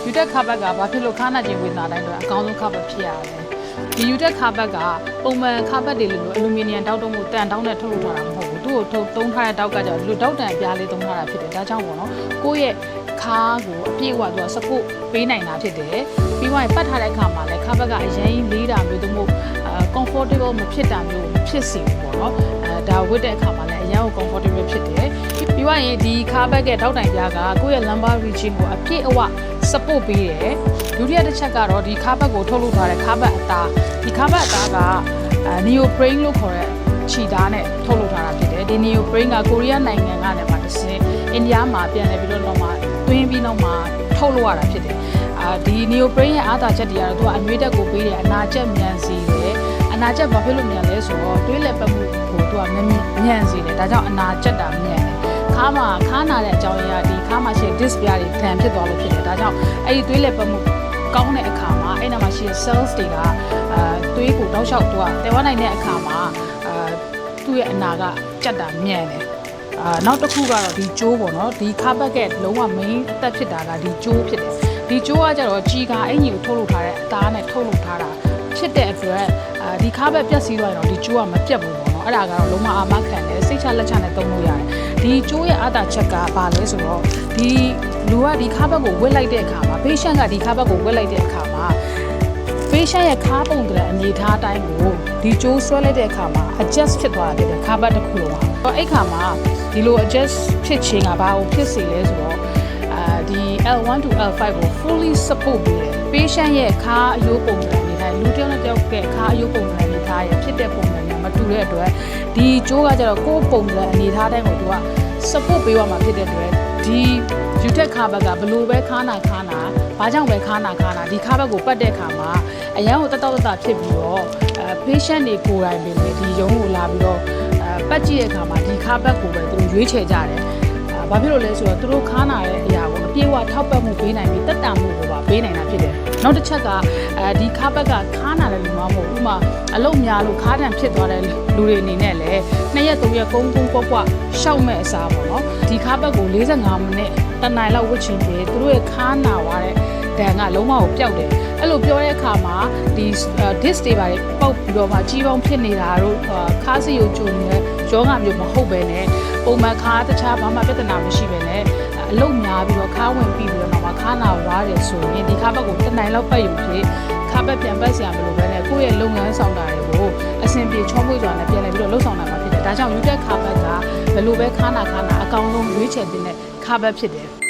ယူတက်ခါဘက်ကဘာဖြစ်လို့ခါနာချင်းဝေဒနာတိုင်းတော့အကောင်းဆုံးခါဘက်ဖြစ်ရတယ်ဒီယူတက်ခါဘက်ကပုံမှန်ခါဘက်တွေလိုအလူမီနီယံတောက်တုံးကိုတန်တောင်းနဲ့ထုတ်လုပ်ထားတာမဟုတ်ဘူးသူ့ကိုတုံးထားတဲ့တောက်ကကျတော့လူတောက်တန်အပြားလေးတုံးထားတာဖြစ်တယ်ဒါကြောင့်ပေါ့နော်ကိုယ့်ရဲ့ခါကိုအပြည့်အဝသူက support ပေးနိုင်တာဖြစ်တယ်ပြီးတော့ပတ်ထားတဲ့အခါမှာလည်းခါဘက်ကအရင်လေးတာမျိုးတို့မို့comfortable မဖြစ်တာမျိုးမဖြစ်စေဘူးပေါ့နော်ဒါဝတ်တဲ့အခါမှာလည်းအရင်က comfortable ဖြစ်တယ်ပြီးတော့ရင်ဒီခါဘက်ကတောက်တိုင်ပြားကကိုယ့်ရဲ့ lumbar region ကိုအပြည့်အဝ support ပေးတယ်ဒုတိယတစ်ချက်ကတော့ဒီခါဘက်ကိုထုတ်လုပ်ထားတဲ့ခါဘက်အသားဒီခါဘက်အသားကneoprene လို့ခေါ်တဲ့ခြေသားနဲ့ထုတ်လုပ်ထားတာဖြစ်တယ်ဒီ neoprene ကကိုရီးယားနိုင်ငံကနေမှတစ်ဆင့်အိန္ဒိယမှာပြန်လည်ပြီးတော့မှတွင်းပြီးတော့မှထုတ်လုပ်ရတာဖြစ်တယ်ဒီ neoprene ရဲ့အားသာချက်တွေကတော့သူကအနှွေးတက်ကိုပေးတယ်အနာချက်မြန်စေတယ်အနာချက်ဘာဖြစ်လို့မြန်လဲဆိုတော့တွေးလက်ပတ်မှုကိုသူကမြန်စေတယ်ဒါကြောင့်အနာချက်တာမြန်တယ်ခါနာတဲ့အကြောင်းအရာဒီခါမှာရှိတဲ့ disc ပြားတွေတန်ဖြစ်သွားလို့ဖြစ်တယ်ဒါကြောင့်အဲ့ဒီတွေးလက်ပတ်မှုကောင်းတဲ့အခါမှာအဲ့နာမှာရှိတဲ့ cells တွေကသွေးကိုတောက်လျှောက်တော့တည်ဝနိုင်တဲ့အခါမှာသူ့ရဲ့အနာကကြက်တာမြန်တယ်နောက်တစ်ခုကတော့ဒီကျိုးပေါ့နော်ဒီခါဘက်ကလုံးဝ main အသက်ဖြစ်တာကဒီကျိုးဖြစ်တယ်ဒီကျိုးကကြတော့ကြီးကအင်ကြီးကိုထုတ်လုပ်ထားတဲ့အသားနဲ့ထုတ်လုပ်ထားတာဖြစ်တဲ့အတွက်ဒီခါဘက်ပြက်စီးသွားရင်တော့ဒီကျိုးကမပြတ်ဘူးပေါ့နော်အဲ့ဒါကတော့လုံးဝအာမခံတယ်စိတ်ချလက်ချနဲ့သုံးလို့ရတယ်ဒီကျိုးရဲ့အာသာချက်ကဘာလဲဆိုတော့ဒီလူကဒီခါဘက်ကိုဝစ်လိုက်တဲ့အခါမှာ patient ကဒီခါဘက်ကိုဝစ်လိုက်တဲ့အခါမှာ patient ရဲ့ခါပုံတဲ့အနေထားတိုင်းကိုဒီကျိုးဆွဲလိုက်တဲ့အခါမှာ adjust ဖြစ်သွားတယ်ခါဘက်တစ်ခုလုံးပါအဲ့ခါမှာဒီလို adjust ဖြစ်ခြင်းကဘာကိုဖြစ်စေလဲဆိုတော့ဒီ L1 to L5 ကို fully support ပေးတယ် patient ရဲ့ခါအယိုးပုံတဲ့အနေထားလူတစ်ယောက်နဲ့တစ်ယောက်ကခါအယိုးပုံတဲ့အနေထားရဖြစ်တဲ့ပုံစံမျိုးမတူတဲ့အတွက်ဒီကျိုးကကျတော့ကိုယ်ပုံတဲ့အနေထားတိုင်းကိုသူက support ပေးရမှာဖြစ်တဲ့အတွက်ဒီယူတက်ခါဘက်ကဘလို့ပဲခါနာဘာကြောင့်ပဲခါနာဒီခါဘက်ကိုပတ်တဲ့ခါမှာအရန်ကိုတတောက်တဖြစ်ပြီးတော့patient တွေကိုယ်တိုင်ပဲဒီရုံးကိုလာပြီးတော့ပတ်ကြည့်တဲ့အခါမှာဒီခါဘက်ကိုပဲသူတို့ရွေးချယ်ကြတယ်ဘာဖြစ်လို့လဲဆိုတော့သူတို့ခါနာတဲ့အရာကိုအပြည့်အဝထောက်ပံ့မှုပေးနိုင်ပြီးတက်တာမှုကိုပါပေးနိုင်တာဖြစ်တယ်နောက်တစ်ချက်ကဒီခါဘက်ကခါနာတဲ့လူမှမဟုတ်ဥမာအလုံးများလို့ခါတံဖြစ်သွားတဲ့လူတွေအနေနဲ့လည်း2ရက်3ရက်ကုန်းပွားရှောက်မဲ့အစားပေါ့နော်ဒီခါဘက်ကို45မိနစ်တနိုင်လောက်ဝှက်ချင်တယ်သူတို့ရဲ့ခါနာသွားတဲ့ဒဏ်ကလုံးဝကိုပျောက်တယ်အဲ့လိုပြောတဲ့အခါမှာဒီ disc တွေပါပေါက်ပြီးတော့မှကြီးပေါင်းဖြစ်နေတာတို့ခါးစီကိုကျုံနေတဲ့ယောဂမျိုးမဟုတ်ပဲနဲ့ပုံမှန်ခါတခြားဘာမှပြဿနာမရှိပဲနဲ့အလုံးများပြီးတော့ခါဝင်ပြီးတော့မှခါနာဝါတယ်ဆိုရင်ဒီခါဘက်ကိုတနိုင်လောက်ပတ်ယူဖြစ်ခါဘက်ပြန်ပတ်စရာမလိုပဲနဲ့ကိုယ့်ရဲ့လုပ်ငန်းဆောင်တာတွေကိုအဆင်ပြေချောမွေ့စွာနဲ့ပြန်လည်ပြီးတော့လှုပ်ဆောင်နိုင်မှာဖြစ်တယ်ဒါကြောင့်ယူတက်ခါဘက်ကဘယ်လိုပဲခါနာအကောင်းဆုံးရွေးချယ်တဲ့ခါဘက်ဖြစ်တယ်